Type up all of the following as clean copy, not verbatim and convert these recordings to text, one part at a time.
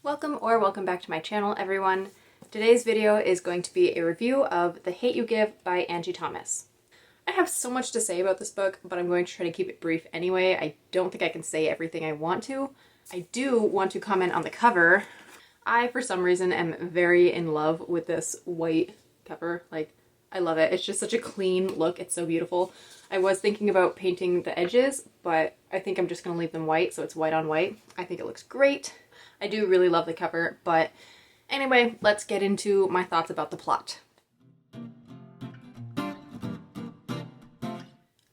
Welcome back to my channel, everyone. Today's video is going to be a review of The Hate You Give by Angie Thomas. I have so much to say about this book, but I'm going to try to keep it brief anyway. I don't think I can say everything I want to. I do want to comment on the cover. I, for some reason, am very in love with this white cover. I love it. It's just such a clean look. It's so beautiful. I was thinking about painting the edges, but I think I'm just going to leave them white, so it's white on white. I think it looks great. I do really love the cover, but anyway, let's get into my thoughts about the plot.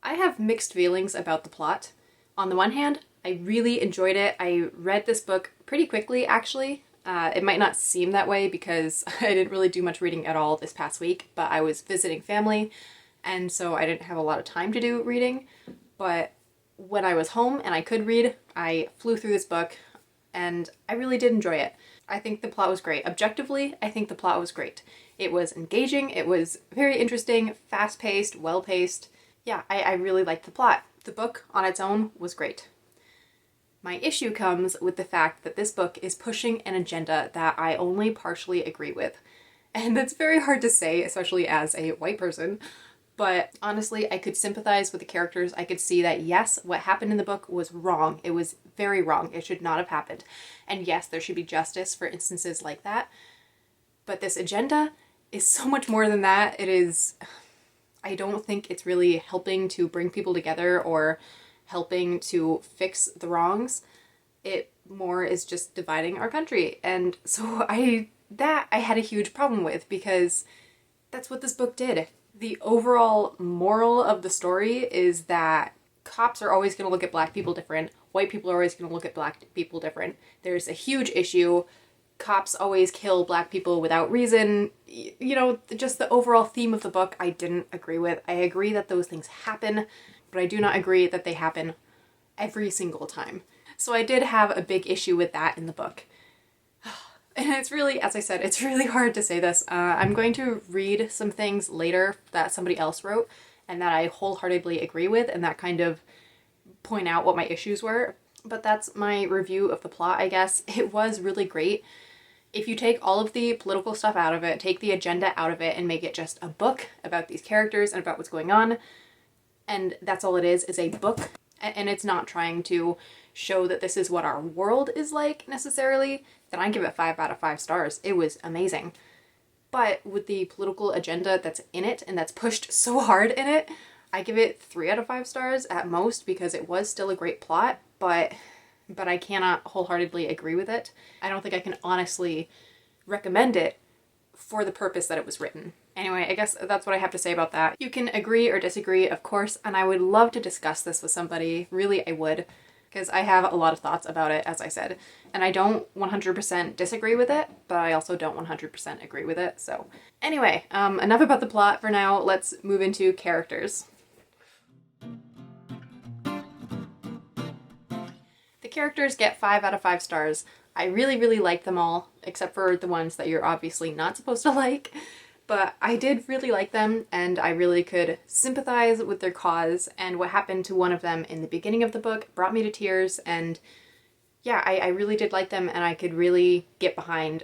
I have mixed feelings about the plot. On the one hand, I really enjoyed it. I read this book pretty quickly, actually. It might not seem that way because I didn't really do much reading at all this past week, but I was visiting family, and so I didn't have a lot of time to do reading. But when I was home and I could read, I flew through this book, and I really did enjoy it. I think the plot was great. Objectively, I think the plot was great. It was engaging, it was very interesting, fast-paced, well-paced. Yeah, I really liked the plot. The book on its own was great. My issue comes with the fact that this book is pushing an agenda that I only partially agree with. And that's very hard to say, especially as a white person. But honestly, I could sympathize with the characters. I could see that yes, what happened in the book was wrong. It was very wrong. It should not have happened. And yes, there should be justice for instances like that. But this agenda is so much more than that. I don't think it's really helping to bring people together or helping to fix the wrongs. It more is just dividing our country. And so I had a huge problem with, because that's what this book did. The overall moral of the story is that cops are always going to look at black people different. White people are always going to look at black people different. There's a huge issue. Cops always kill black people without reason. You know, just the overall theme of the book I didn't agree with. I agree that those things happen, but I do not agree that they happen every single time. So I did have a big issue with that in the book. And it's really, as I said, it's really hard to say this. I'm going to read some things later that somebody else wrote and that I wholeheartedly agree with, and that kind of point out what my issues were. But that's my review of the plot, I guess. It was really great. If you take all of the political stuff out of it, take the agenda out of it, and make it just a book about these characters and about what's going on, and that's all it is a book, and it's not trying to show that this is what our world is like necessarily, then I give it 5 out of 5 stars. It was amazing. But with the political agenda that's in it and that's pushed so hard in it, I give it 3 out of 5 stars at most, because it was still a great plot, but I cannot wholeheartedly agree with it. I don't think I can honestly recommend it for the purpose that it was written. Anyway, I guess that's what I have to say about that. You can agree or disagree, of course, and I would love to discuss this with somebody. Really, I would, because I have a lot of thoughts about it, as I said. And I don't 100% disagree with it, but I also don't 100% agree with it. So anyway, enough about the plot for now. Let's move into characters. The characters get 5 out of 5 stars. I really, really like them all, except for the ones that you're obviously not supposed to like. But I did really like them, and I really could sympathize with their cause, and what happened to one of them in the beginning of the book brought me to tears, and yeah, I really did like them, and I could really get behind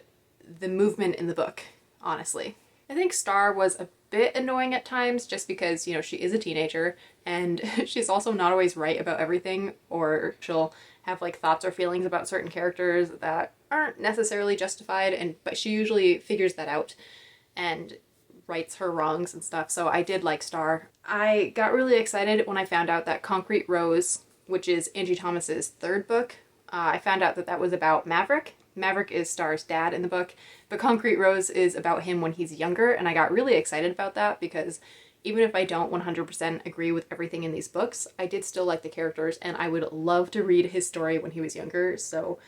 the movement in the book, honestly. I think Star was a bit annoying at times, just because, you know, she is a teenager, and she's also not always right about everything, or she'll have like thoughts or feelings about certain characters that aren't necessarily justified, but she usually figures that out and rights her wrongs and stuff, so I did like Star. I got really excited when I found out that Concrete Rose, which is Angie Thomas's 3rd book, I found out that that was about Maverick. Maverick is Star's dad in the book, but Concrete Rose is about him when he's younger, and I got really excited about that because even if I don't 100% agree with everything in these books, I did still like the characters, and I would love to read his story when he was younger, so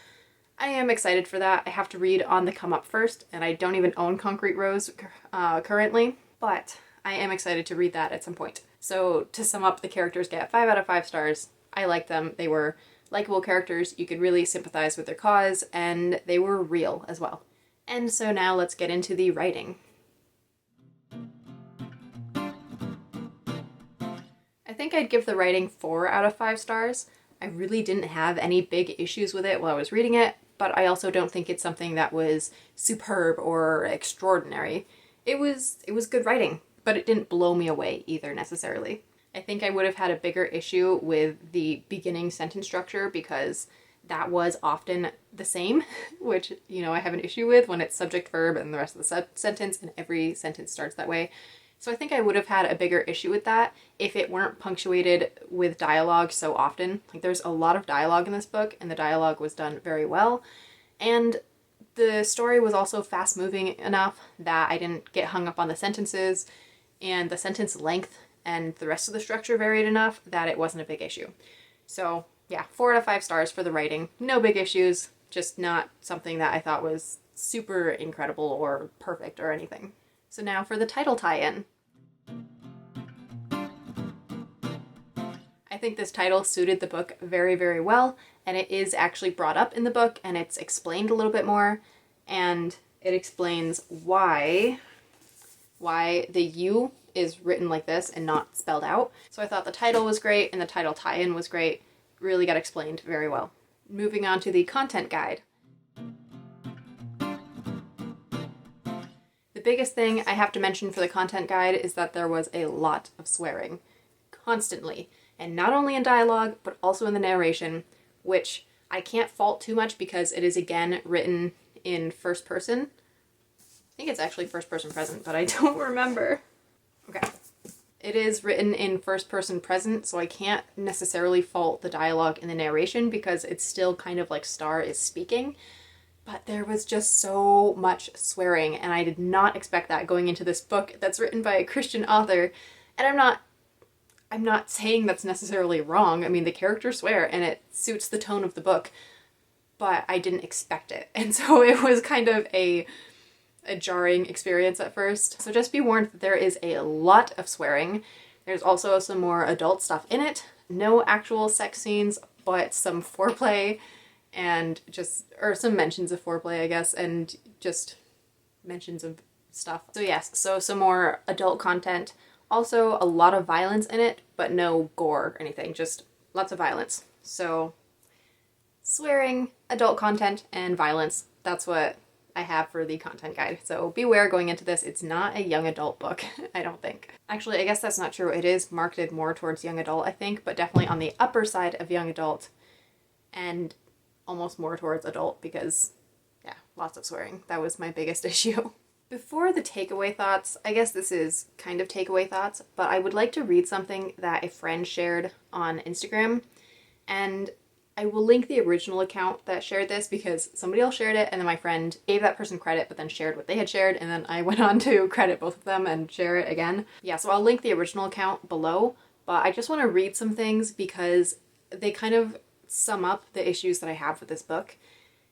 I am excited for that. I have to read On the Come Up first, and I don't even own Concrete Rose currently, but I am excited to read that at some point. So to sum up, the characters get 5 out of 5 stars. I like them. They were likable characters. You could really sympathize with their cause, and they were real as well. And so now let's get into the writing. I think I'd give the writing 4 out of 5 stars. I really didn't have any big issues with it while I was reading it, but I also don't think it's something that was superb or extraordinary. It was good writing, but it didn't blow me away either necessarily. I think I would have had a bigger issue with the beginning sentence structure because that was often the same, which, I have an issue with when it's subject, verb, and the rest of the sentence, and every sentence starts that way. So I think I would have had a bigger issue with that if it weren't punctuated with dialogue so often. Like, there's a lot of dialogue in this book, and the dialogue was done very well. And the story was also fast-moving enough that I didn't get hung up on the sentences, and the sentence length and the rest of the structure varied enough that it wasn't a big issue. So yeah, 4 out of 5 stars for the writing. No big issues, just not something that I thought was super incredible or perfect or anything. So now for the title tie-in. I think this title suited the book very, very well, and it is actually brought up in the book, and it's explained a little bit more, and it explains why the U is written like this and not spelled out. So I thought the title was great, and the title tie-in was great. Really got explained very well. Moving on to the content guide. The biggest thing I have to mention for the content guide is that there was a lot of swearing. Constantly. And not only in dialogue, but also in the narration, which I can't fault too much because it is again written in first person. I think it's actually first person present, but I don't remember. Okay. It is written in first person present, so I can't necessarily fault the dialogue in the narration because it's still kind of like Star is speaking. But there was just so much swearing, and I did not expect that going into this book that's written by a Christian author. And I'm not saying that's necessarily wrong. I mean, the characters swear and it suits the tone of the book, but I didn't expect it. And so it was kind of a jarring experience at first. So just be warned that there is a lot of swearing. There's also some more adult stuff in it. No actual sex scenes, but some foreplay and or some mentions of foreplay, I guess, and just mentions of stuff. So yes, so some more adult content. Also a lot of violence in it, but no gore or anything, just lots of violence. So swearing, adult content, and violence, that's what I have for the content guide. So beware going into this, it's not a young adult book, I don't think. Actually, I guess that's not true. It is marketed more towards young adult, I think, but definitely on the upper side of young adult and almost more towards adult because, yeah, lots of swearing. That was my biggest issue. Before the takeaway thoughts, I guess this is kind of takeaway thoughts, but I would like to read something that a friend shared on Instagram, and I will link the original account that shared this because somebody else shared it and then my friend gave that person credit but then shared what they had shared, and then I went on to credit both of them and share it again. Yeah, so I'll link the original account below, but I just want to read some things because they kind of sum up the issues that I have with this book.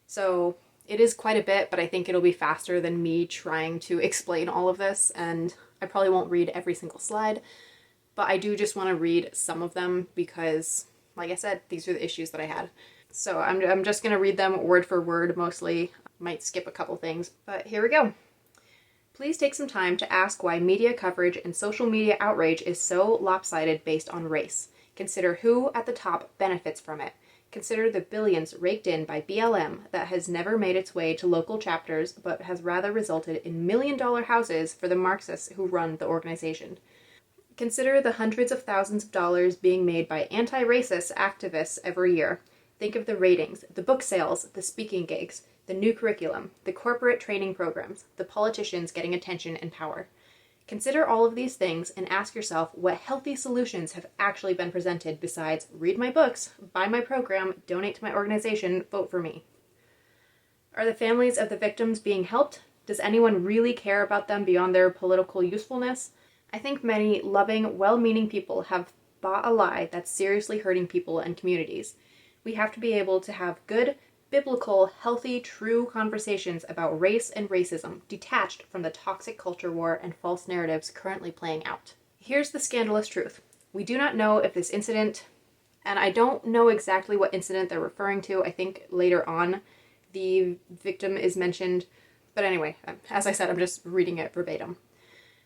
So it is quite a bit, but I think it'll be faster than me trying to explain all of this, and I probably won't read every single slide, but I do just want to read some of them because, like I said, these are the issues that I had. So I'm just going to read them word for word mostly. Might skip a couple things, but here we go. Please take some time to ask why media coverage and social media outrage is so lopsided based on race. Consider who at the top benefits from it. Consider the billions raked in by BLM that has never made its way to local chapters but has rather resulted in million-dollar houses for the Marxists who run the organization. Consider the hundreds of thousands of dollars being made by anti-racist activists every year. Think of the ratings, the book sales, the speaking gigs, the new curriculum, the corporate training programs, the politicians getting attention and power. Consider all of these things and ask yourself what healthy solutions have actually been presented besides read my books, buy my program, donate to my organization, vote for me. Are the families of the victims being helped? Does anyone really care about them beyond their political usefulness? I think many loving, well-meaning people have bought a lie that's seriously hurting people and communities. We have to be able to have good, biblical, healthy, true conversations about race and racism, detached from the toxic culture war and false narratives currently playing out. Here's the scandalous truth. We do not know if this incident, and I don't know exactly what incident they're referring to. I think later on the victim is mentioned. But anyway, as I said, I'm just reading it verbatim.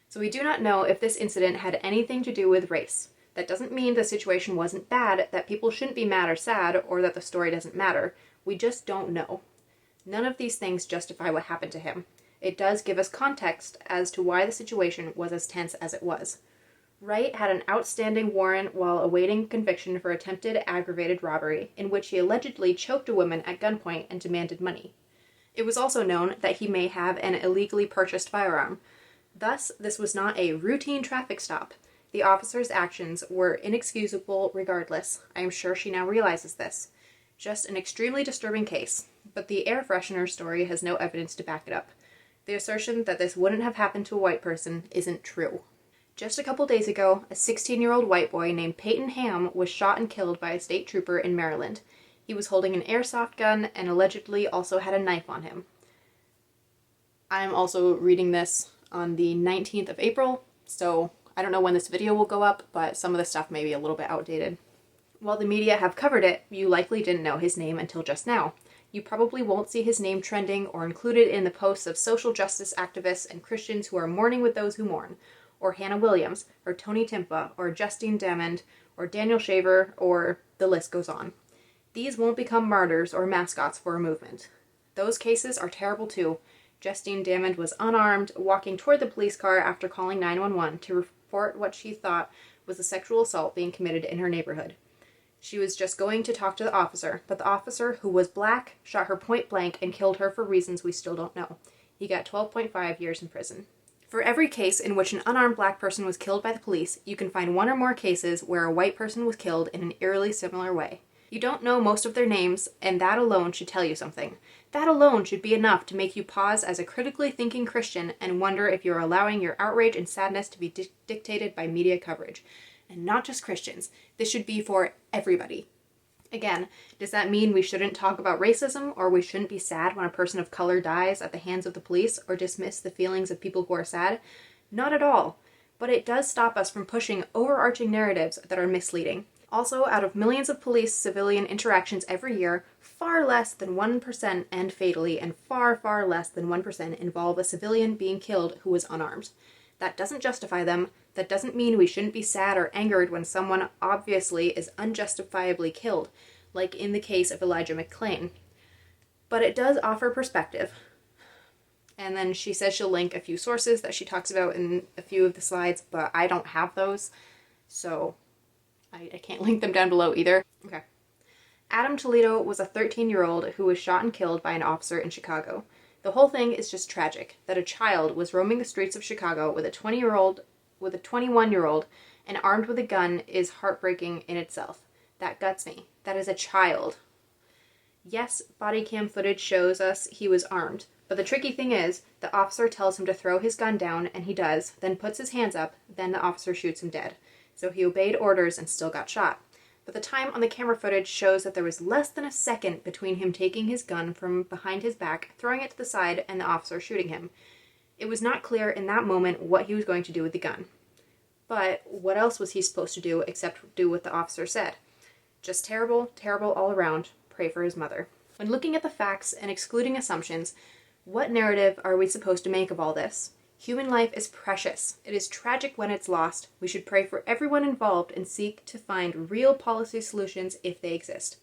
So we do not know if this incident had anything to do with race. That doesn't mean the situation wasn't bad, that people shouldn't be mad or sad, or that the story doesn't matter. We just don't know. None of these things justify what happened to him. It does give us context as to why the situation was as tense as it was. Wright had an outstanding warrant while awaiting conviction for attempted aggravated robbery, in which he allegedly choked a woman at gunpoint and demanded money. It was also known that he may have an illegally purchased firearm. Thus, this was not a routine traffic stop. The officer's actions were inexcusable regardless. I am sure she now realizes this. Just an extremely disturbing case, but the air freshener story has no evidence to back it up. The assertion that this wouldn't have happened to a white person isn't true. Just a couple days ago, a 16-year-old white boy named Peyton Ham was shot and killed by a state trooper in Maryland. He was holding an airsoft gun and allegedly also had a knife on him. I'm also reading this on the 19th of April, so I don't know when this video will go up, but some of the stuff may be a little bit outdated. While the media have covered it, you likely didn't know his name until just now. You probably won't see his name trending or included in the posts of social justice activists and Christians who are mourning with those who mourn, or Hannah Williams, or Tony Timpa, or Justine Damond, or Daniel Shaver, or the list goes on. These won't become martyrs or mascots for a movement. Those cases are terrible too. Justine Damond was unarmed, walking toward the police car after calling 911 to report what she thought was a sexual assault being committed in her neighborhood. She was just going to talk to the officer, but the officer, who was black, shot her point blank and killed her for reasons we still don't know. He got 12.5 years in prison. For every case in which an unarmed black person was killed by the police, you can find one or more cases where a white person was killed in an eerily similar way. You don't know most of their names, and that alone should tell you something. That alone should be enough to make you pause as a critically thinking Christian and wonder if you're allowing your outrage and sadness to be dictated by media coverage. And not just Christians. This should be for everybody. Again, does that mean we shouldn't talk about racism, or we shouldn't be sad when a person of color dies at the hands of the police, or dismiss the feelings of people who are sad? Not at all. But it does stop us from pushing overarching narratives that are misleading. Also, out of millions of police-civilian interactions every year, far less than 1% end fatally, and far, far less than 1% involve a civilian being killed who was unarmed. That doesn't justify them. That doesn't mean we shouldn't be sad or angered when someone obviously is unjustifiably killed, like in the case of Elijah McClain. But it does offer perspective. And then she says she'll link a few sources that she talks about in a few of the slides, but I don't have those, so I can't link them down below either. Okay. Adam Toledo was a 13-year-old who was shot and killed by an officer in Chicago. The whole thing is just tragic, that a child was roaming the streets of Chicago with a 21-year-old and armed with a gun is heartbreaking in itself. That guts me. That is a child. Yes, body cam footage shows us he was armed, but the tricky thing is, the officer tells him to throw his gun down, and he does, then puts his hands up, then the officer shoots him dead. So he obeyed orders and still got shot. But the time on the camera footage shows that there was less than a second between him taking his gun from behind his back, throwing it to the side, and the officer shooting him. It was not clear in that moment what he was going to do with the gun. But what else was he supposed to do except do what the officer said? Just terrible, terrible all around. Pray for his mother. When looking at the facts and excluding assumptions, what narrative are we supposed to make of all this? Human life is precious. It is tragic when it's lost. We should pray for everyone involved and seek to find real policy solutions if they exist.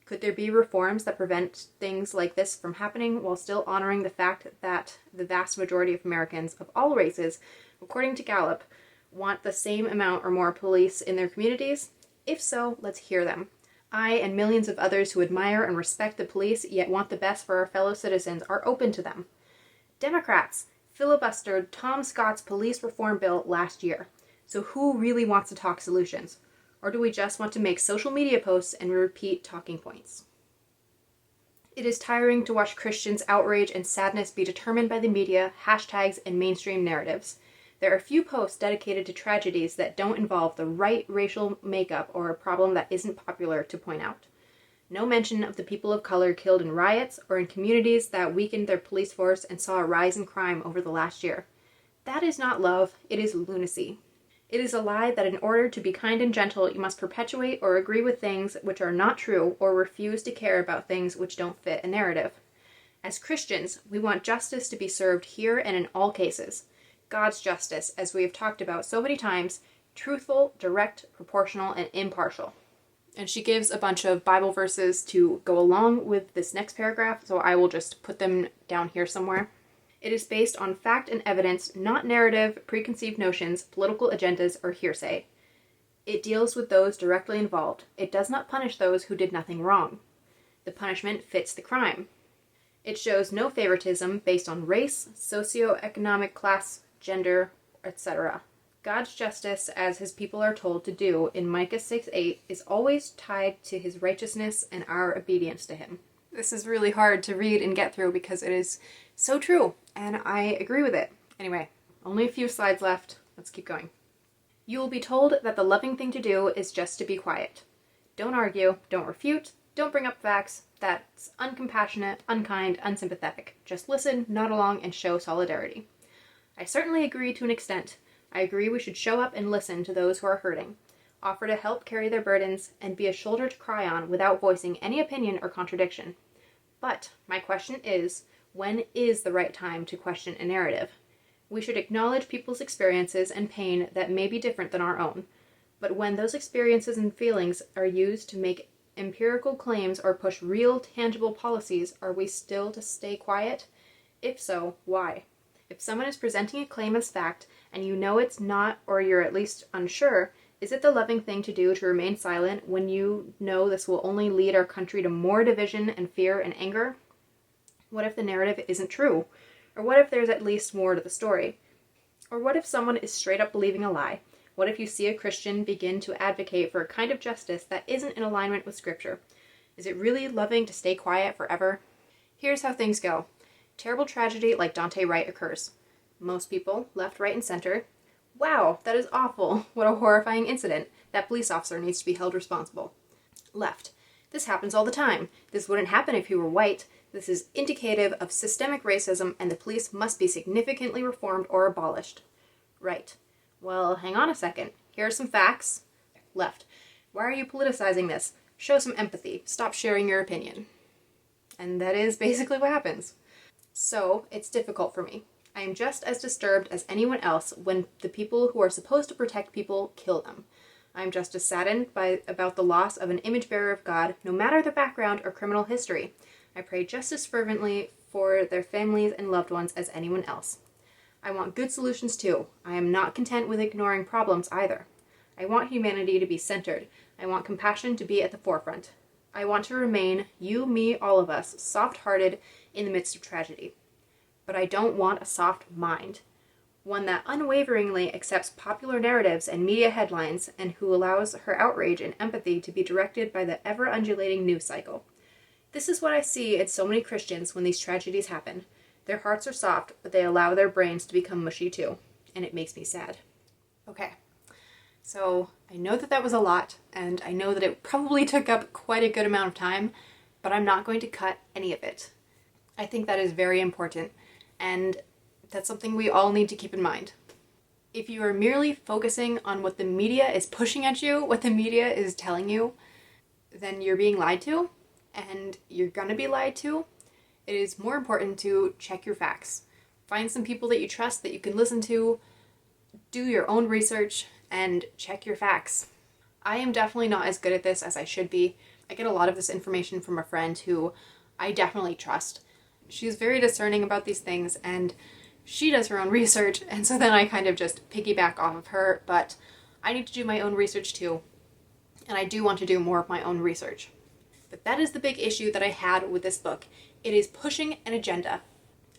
Could there be reforms that prevent things like this from happening while still honoring the fact that the vast majority of Americans of all races, according to Gallup, want the same amount or more police in their communities? If so, let's hear them. I and millions of others who admire and respect the police yet want the best for our fellow citizens are open to them. Democrats filibustered Tom Scott's police reform bill last year. So who really wants to talk solutions? Or do we just want to make social media posts and repeat talking points? It is tiring to watch Christians' outrage and sadness be determined by the media, hashtags, and mainstream narratives. There are few posts dedicated to tragedies that don't involve the right racial makeup or a problem that isn't popular to point out. No mention of the people of color killed in riots or in communities that weakened their police force and saw a rise in crime over the last year. That is not love, it is lunacy. It is a lie that in order to be kind and gentle, you must perpetuate or agree with things which are not true or refuse to care about things which don't fit a narrative. As Christians, we want justice to be served here and in all cases. God's justice, as we have talked about so many times, truthful, direct, proportional, and impartial. And she gives a bunch of Bible verses to go along with this next paragraph, so I will just put them down here somewhere. It is based on fact and evidence, not narrative, preconceived notions, political agendas, or hearsay. It deals with those directly involved. It does not punish those who did nothing wrong. The punishment fits the crime. It shows no favoritism based on race, socioeconomic class, gender, etc. God's justice, as his people are told to do in Micah 6:8, is always tied to his righteousness and our obedience to him. This is really hard to read and get through because it is so true, and I agree with it. Anyway, only a few slides left. Let's keep going. You will be told that the loving thing to do is just to be quiet. Don't argue, don't refute, don't bring up facts. That's uncompassionate, unkind, unsympathetic. Just listen, nod along, and show solidarity. I certainly agree to an extent. I agree we should show up and listen to those who are hurting, offer to help carry their burdens, and be a shoulder to cry on without voicing any opinion or contradiction. But my question is, when is the right time to question a narrative? We should acknowledge people's experiences and pain that may be different than our own. But when those experiences and feelings are used to make empirical claims or push real, tangible policies, are we still to stay quiet? If so, why? If someone is presenting a claim as fact, and you know it's not, or you're at least unsure, is it the loving thing to do to remain silent when you know this will only lead our country to more division and fear and anger? What if the narrative isn't true? Or what if there's at least more to the story? Or what if someone is straight up believing a lie? What if you see a Christian begin to advocate for a kind of justice that isn't in alignment with Scripture? Is it really loving to stay quiet forever? Here's how things go. Terrible tragedy like Dante Wright occurs. Most people, left, right, and center, wow, that is awful. What a horrifying incident. That police officer needs to be held responsible. Left. This happens all the time. This wouldn't happen if you were white. This is indicative of systemic racism and the police must be significantly reformed or abolished. Right. Well, hang on a second. Here are some facts. Left. Why are you politicizing this? Show some empathy. Stop sharing your opinion. And that is basically what happens. So, it's difficult for me. I am just as disturbed as anyone else when the people who are supposed to protect people kill them. I am just as saddened about the loss of an image bearer of God, no matter their background or criminal history. I pray just as fervently for their families and loved ones as anyone else. I want good solutions too. I am not content with ignoring problems either. I want humanity to be centered. I want compassion to be at the forefront. I want to remain, you, me, all of us, soft-hearted in the midst of tragedy. But I don't want a soft mind. One that unwaveringly accepts popular narratives and media headlines and who allows her outrage and empathy to be directed by the ever-undulating news cycle. This is what I see in so many Christians when these tragedies happen. Their hearts are soft, but they allow their brains to become mushy too. And it makes me sad. Okay. So I know that was a lot, and I know that it probably took up quite a good amount of time, but I'm not going to cut any of it. I think that is very important, and that's something we all need to keep in mind. If you are merely focusing on what the media is pushing at you, what the media is telling you, then you're being lied to, and you're gonna be lied to. It is more important to check your facts. Find some people that you trust that you can listen to, do your own research, and check your facts. I am definitely not as good at this as I should be. I get a lot of this information from a friend who I definitely trust. She's very discerning about these things, and she does her own research, and so then I kind of just piggyback off of her, but I need to do my own research too, and I do want to do more of my own research. But that is the big issue that I had with this book. It is pushing an agenda.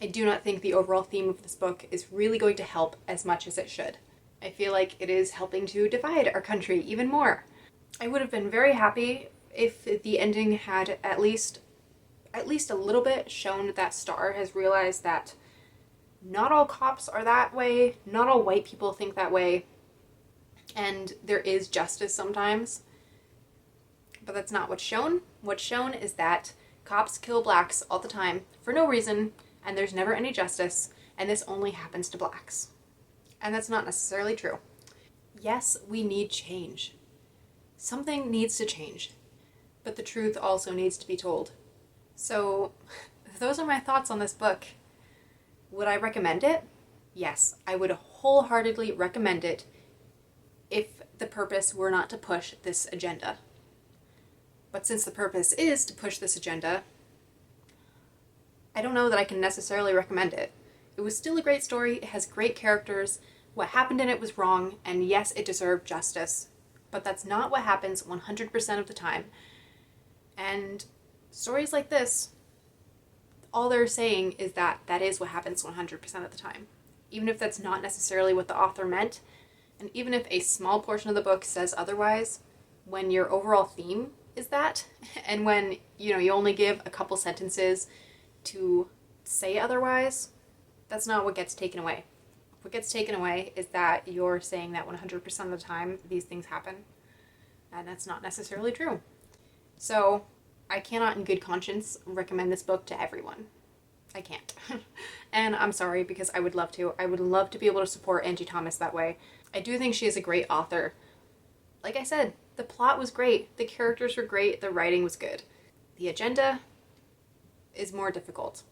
I do not think the overall theme of this book is really going to help as much as it should. I feel like it is helping to divide our country even more. I would have been very happy if the ending had at least a little bit shown that Star has realized that not all cops are that way, not all white people think that way, and there is justice sometimes. But that's not what's shown. What's shown is that cops kill blacks all the time for no reason, and there's never any justice, and this only happens to blacks. And that's not necessarily true. Yes, we need change. Something needs to change, but the truth also needs to be told. So, those are my thoughts on this book. Would I recommend it? Yes, I would wholeheartedly recommend it if the purpose were not to push this agenda. But since the purpose is to push this agenda, I don't know that I can necessarily recommend it. It was still a great story, it has great characters, what happened in it was wrong, and yes, it deserved justice. But that's not what happens 100% of the time. And stories like this, all they're saying is that that is what happens 100% of the time. Even if that's not necessarily what the author meant, and even if a small portion of the book says otherwise, when your overall theme is that, and when, you only give a couple sentences to say otherwise, that's not what gets taken away. What gets taken away is that you're saying that 100% of the time these things happen, and that's not necessarily true. So I cannot in good conscience recommend this book to everyone. I can't. And I'm sorry, because I would love to. I would love to be able to support Angie Thomas that way. I do think she is a great author. Like I said, the plot was great, the characters were great, the writing was good. The agenda is more difficult.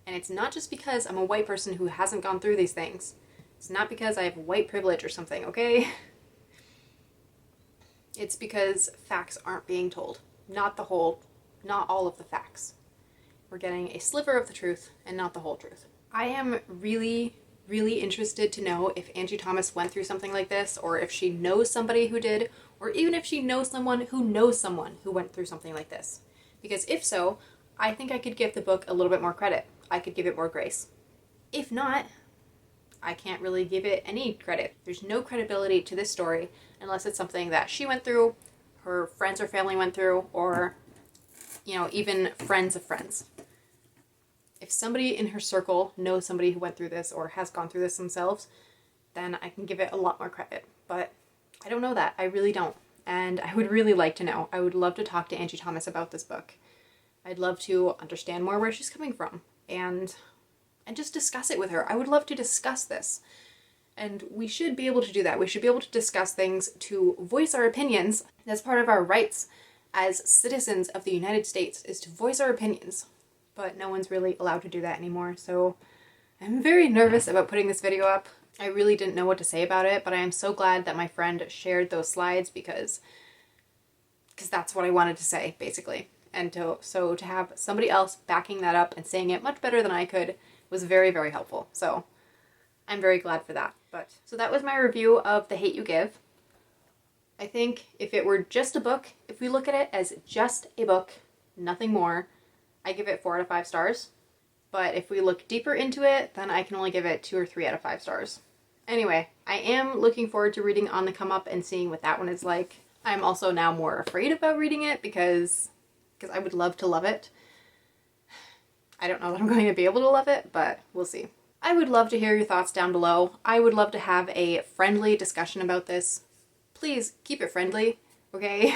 And it's not just because I'm a white person who hasn't gone through these things. It's not because I have white privilege or something, okay? It's because facts aren't being told. Not all of the facts. We're getting a sliver of the truth and not the whole truth. I am really, really interested to know if Angie Thomas went through something like this, or if she knows somebody who did, or even if she knows someone who went through something like this. Because if so, I think I could give the book a little bit more credit. I could give it more grace. If not, I can't really give it any credit. There's no credibility to this story unless it's something that she went through, her friends or family went through, or, even friends of friends. If somebody in her circle knows somebody who went through this or has gone through this themselves, then I can give it a lot more credit. But I don't know that. I really don't. And I would really like to know. I would love to talk to Angie Thomas about this book. I'd love to understand more where she's coming from and just discuss it with her. I would love to discuss this. And we should be able to do that. We should be able to discuss things, to voice our opinions. That's part of our rights as citizens of the United States, is to voice our opinions. But no one's really allowed to do that anymore, so I'm very nervous about putting this video up. I really didn't know what to say about it, but I am so glad that my friend shared those slides because that's what I wanted to say, basically. And to have somebody else backing that up and saying it much better than I could was very, very helpful. So I'm very glad for that. So that was my review of The Hate U Give. I think if it were just a book, if we look at it as just a book, nothing more, I give it 4 out of 5 stars. But if we look deeper into it, then I can only give it 2 or 3 out of 5 stars. Anyway, I am looking forward to reading On the Come Up and seeing what that one is like. I'm also now more afraid about reading it because I would love to love it. I don't know that I'm going to be able to love it, but we'll see. I would love to hear your thoughts down below. I would love to have a friendly discussion about this. Please keep it friendly, okay?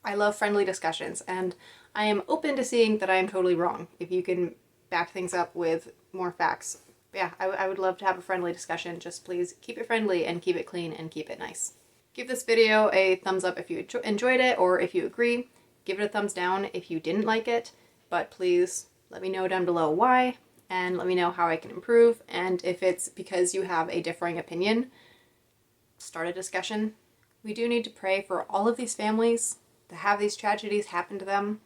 I love friendly discussions, and I am open to seeing that I am totally wrong. If you can back things up with more facts. Yeah, I would love to have a friendly discussion. Just please keep it friendly and keep it clean and keep it nice. Give this video a thumbs up if you enjoyed it, or if you agree. Give it a thumbs down if you didn't like it, but please let me know down below why, and let me know how I can improve, and if it's because you have a differing opinion, start a discussion. We do need to pray for all of these families that have these tragedies happen to them.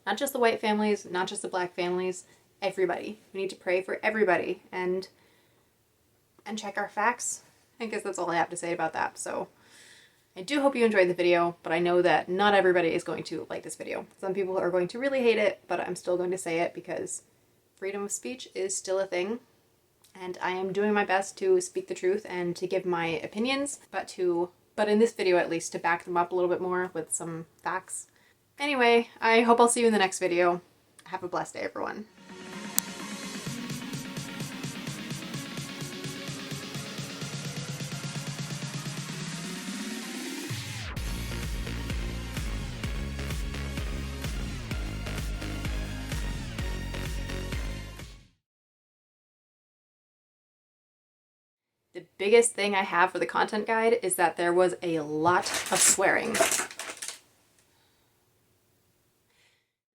Not just the white families, not just the black families, everybody. We need to pray for everybody and check our facts. I guess that's all I have to say about that. So I do hope you enjoyed the video, but I know that not everybody is going to like this video. Some people are going to really hate it, but I'm still going to say it because freedom of speech is still a thing. And I am doing my best to speak the truth and to give my opinions, but in this video at least, to back them up a little bit more with some facts. Anyway, I hope I'll see you in the next video. Have a blessed day, everyone. The biggest thing I have for the content guide is that there was a lot of swearing.